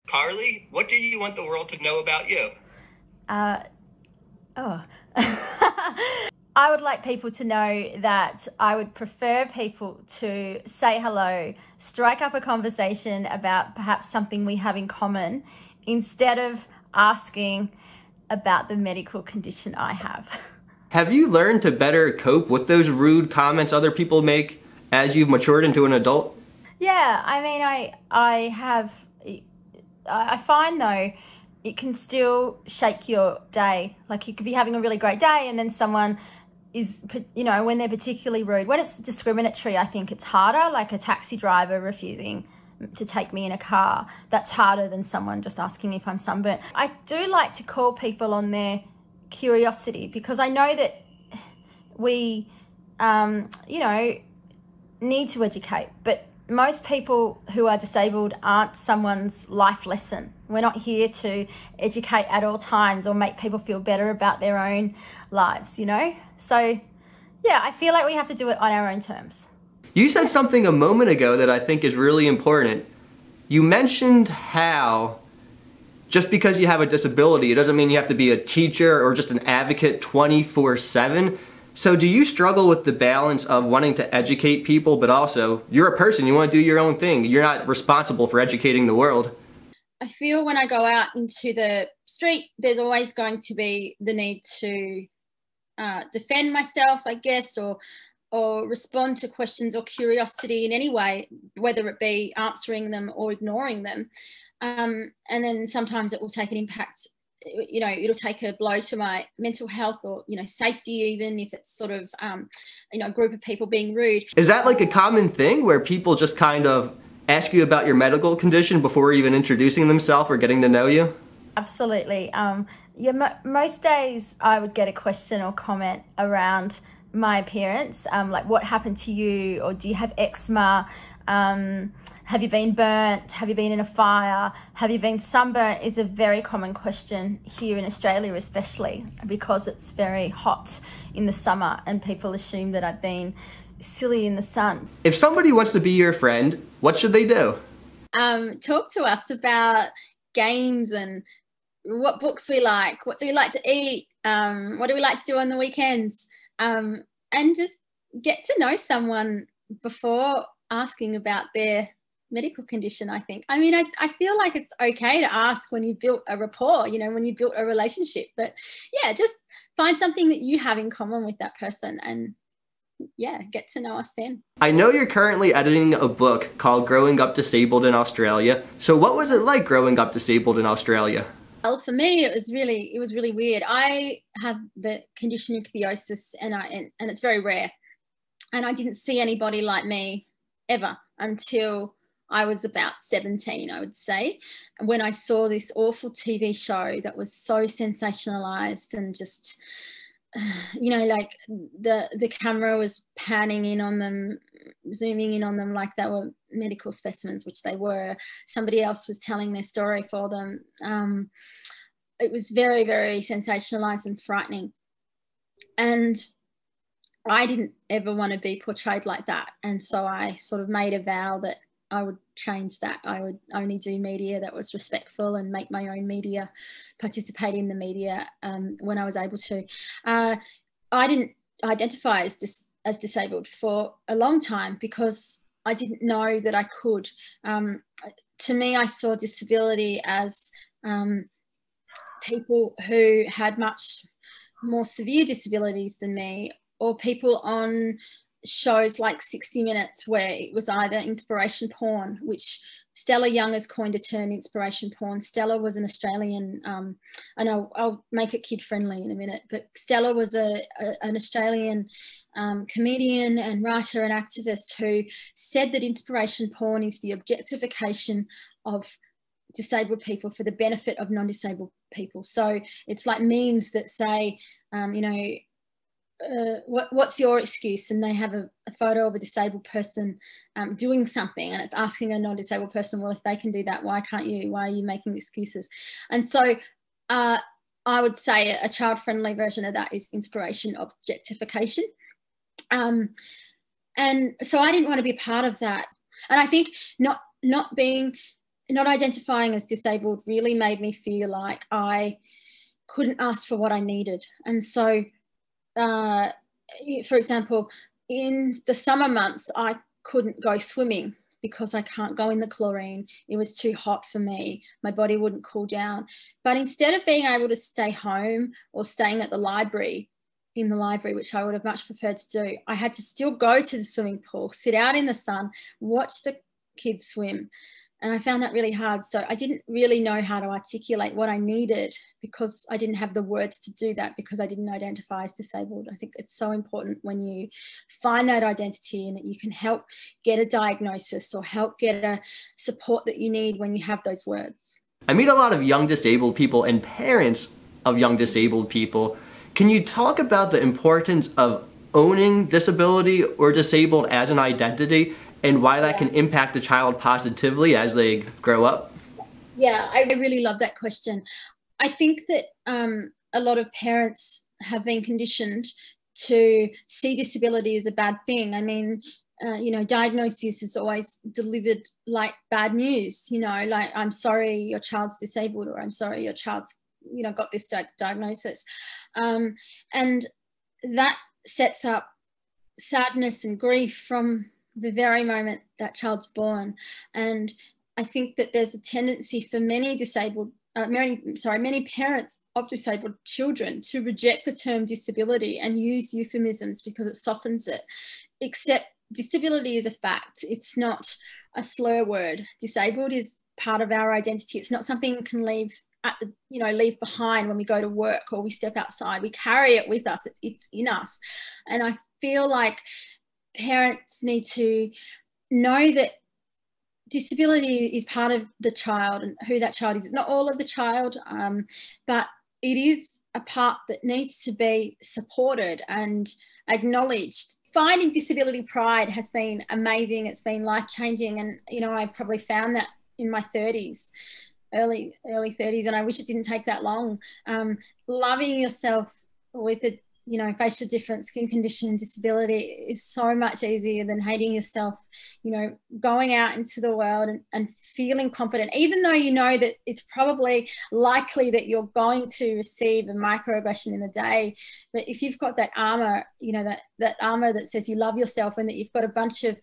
Carly, what do you want the world to know about you? Uh, oh. I would like people to know that I would prefer people to say hello, strike up a conversation about perhaps something we have in common, instead of asking about the medical condition I have. Have you learned to better cope with those rude comments other people make as you've matured into an adult? Yeah, I mean, I find though, it can still shake your day. Like you could be having a really great day and then someone is, when they're particularly rude. When it's discriminatory, I think it's harder, like a taxi driver refusing to take me in a car. That's harder than someone just asking if I'm sunburnt. I do like to call people on their curiosity, because I know that we, need to educate, but most people who are disabled aren't someone's life lesson. We're not here to educate at all times or make people feel better about their own lives, So, yeah, I feel like we have to do it on our own terms. You said something a moment ago that I think is really important. You mentioned how just because you have a disability, it doesn't mean you have to be a teacher or just an advocate 24/7. So do you struggle with the balance of wanting to educate people, but also you're a person, you want to do your own thing. You're not responsible for educating the world. I feel when I go out into the street, there's always going to be the need to defend myself, I guess, or respond to questions or curiosity in any way, whether it be answering them or ignoring them. And then sometimes it will take an impact, it'll take a blow to my mental health or, safety, even if it's sort of, a group of people being rude. Is that like a common thing where people just kind of ask you about your medical condition before even introducing themselves or getting to know you? Absolutely. Most days I would get a question or comment around my appearance, like what happened to you, or do you have eczema? Have you been burnt? Have you been in a fire? Have you been sunburnt? Is a very common question here in Australia, especially because it's very hot in the summer and people assume that I've been silly in the sun. If somebody wants to be your friend, what should they do? Talk to us about games and what books we like, what do we like to eat, what do we like to do on the weekends, and just get to know someone before asking about their medical condition, I think. I mean, I feel like it's okay to ask when you've built a rapport, when you've built a relationship, but yeah, just find something that you have in common with that person and yeah, get to know us then. I know you're currently editing a book called Growing Up Disabled in Australia. So what was it like growing up disabled in Australia? Well, for me, it was really weird. I have the condition ichthyosis and it's very rare. And I didn't see anybody like me ever until I was about 17, I would say, when I saw this awful TV show that was so sensationalized and just, like the camera was panning in on them, zooming in on them like they were medical specimens, which they were. Somebody else was telling their story for them. It was very, very sensationalized and frightening. And I didn't ever want to be portrayed like that. And so I sort of made a vow that I would change that. I would only do media that was respectful and make my own media, participate in the media when I was able to. I didn't identify as disabled for a long time because I didn't know that I could. To me, I saw disability as people who had much more severe disabilities than me, or people on shows like 60 Minutes where it was either inspiration porn, which Stella Young has coined a term, inspiration porn. Stella was an Australian, and I'll make it kid friendly in a minute, but Stella was an Australian comedian and writer and activist who said that inspiration porn is the objectification of disabled people for the benefit of non-disabled people. So it's like memes that say, what's your excuse? And they have a photo of a disabled person doing something, and it's asking a non-disabled person, well, if they can do that, why can't you? Why are you making excuses? And so I would say a child-friendly version of that is inspiration objectification. And so I didn't want to be part of that. And I think not being not identifying as disabled really made me feel like I couldn't ask for what I needed. And so, for example, in the summer months, I couldn't go swimming because I can't go in the chlorine. It was too hot for me. My body wouldn't cool down. But instead of being able to stay home or staying at the library, which I would have much preferred to do, I had to still go to the swimming pool, sit out in the sun, watch the kids swim. And I found that really hard. So I didn't really know how to articulate what I needed because I didn't have the words to do that, because I didn't identify as disabled. I think it's so important when you find that identity and that you can help get a diagnosis or help get a support that you need when you have those words. I meet a lot of young disabled people and parents of young disabled people. Can you talk about the importance of owning disability or disabled as an identity, and why that can impact the child positively as they grow up? Yeah, I really love that question. I think that a lot of parents have been conditioned to see disability as a bad thing. I mean, diagnosis is always delivered like bad news, like, I'm sorry your child's disabled, or I'm sorry your child's, got this diagnosis. And that sets up sadness and grief from the very moment that child's born. And I think that there's a tendency for many parents of disabled children to reject the term disability and use euphemisms because it softens it. Except disability is a fact. It's not a slur word. Disabled is part of our identity. It's not something we can leave behind when we go to work or we step outside. We carry it with us. It's in us. And I feel like parents need to know that disability is part of the child and who that child is. It's not all of the child, but it is a part that needs to be supported and acknowledged. Finding disability pride has been amazing. It's been life-changing. And, I probably found that in my 30s, early 30s, and I wish it didn't take that long. Loving yourself with a facial difference, skin condition, disability is so much easier than hating yourself. Going out into the world and feeling confident, even though you know that it's probably likely that you're going to receive a microaggression in the day. But if you've got that armor, that armor that says you love yourself, and that you've got a bunch of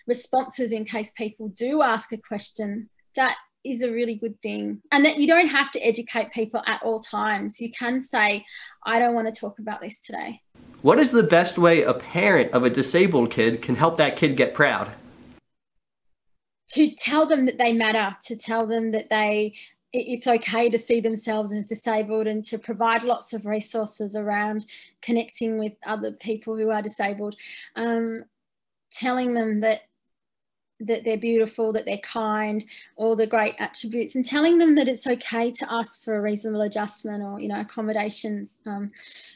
responses in case people do ask a question, that is a really good thing. And that you don't have to educate people at all times. You can say, I don't want to talk about this today. What is the best way a parent of a disabled kid can help that kid get proud? To tell them that they matter, to tell them that it's okay to see themselves as disabled, and to provide lots of resources around connecting with other people who are disabled. Telling them that they're beautiful, that they're kind, all the great attributes, and telling them that it's okay to ask for a reasonable adjustment or, accommodations,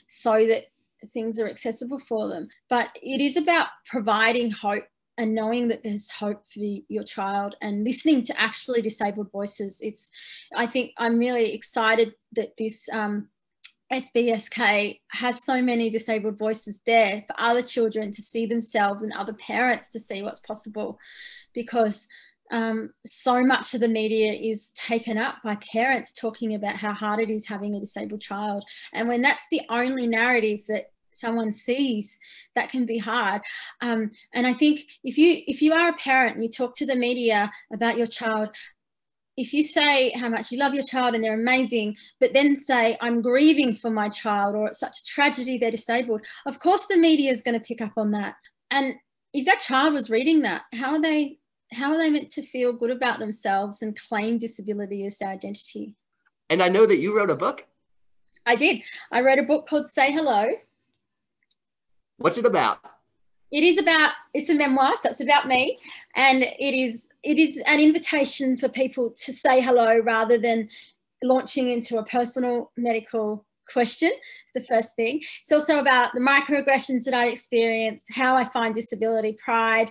so that things are accessible for them. But it is about providing hope and knowing that there's hope for your child, and listening to actually disabled voices. I think I'm really excited that this SBSK has so many disabled voices there for other children to see themselves, and other parents to see what's possible, because so much of the media is taken up by parents talking about how hard it is having a disabled child. And when that's the only narrative that someone sees, that can be hard. And I think if you are a parent and you talk to the media about your child, if you say how much you love your child and they're amazing, but then say, I'm grieving for my child, or it's such a tragedy they're disabled, of course the media is going to pick up on that. And if that child was reading that, how are they meant to feel good about themselves and claim disability as their identity? And I know that you wrote a book. I did. I wrote a book called Say Hello. What's it about? It's a memoir, so it's about me, and it is an invitation for people to say hello rather than launching into a personal medical question, the first thing. It's also about the microaggressions that I experienced, how I find disability pride.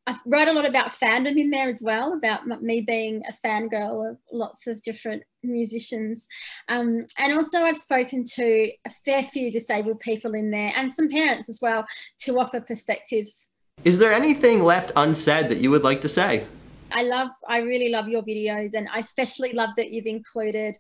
I wrote a lot about fandom in there as well, about me being a fangirl of lots of different musicians. And also I've spoken to a fair few disabled people in there, and some parents as well, to offer perspectives. Is there anything left unsaid that you would like to say? I really love your videos, and I especially love that you've included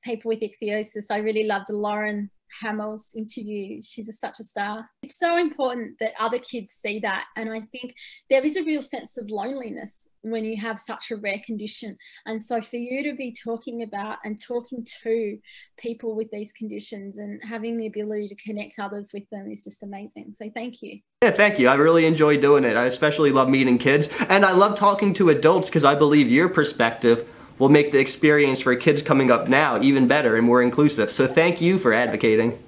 people with ichthyosis. I really loved Lauren Hamill's interview. She's such a star. It's so important that other kids see that, and I think there is a real sense of loneliness when you have such a rare condition, and so for you to be talking about and talking to people with these conditions and having the ability to connect others with them is just amazing. So thank you. Yeah, thank you. I really enjoy doing it. I especially love meeting kids, and I love talking to adults because I believe your perspective will make the experience for kids coming up now even better and more inclusive. So thank you for advocating.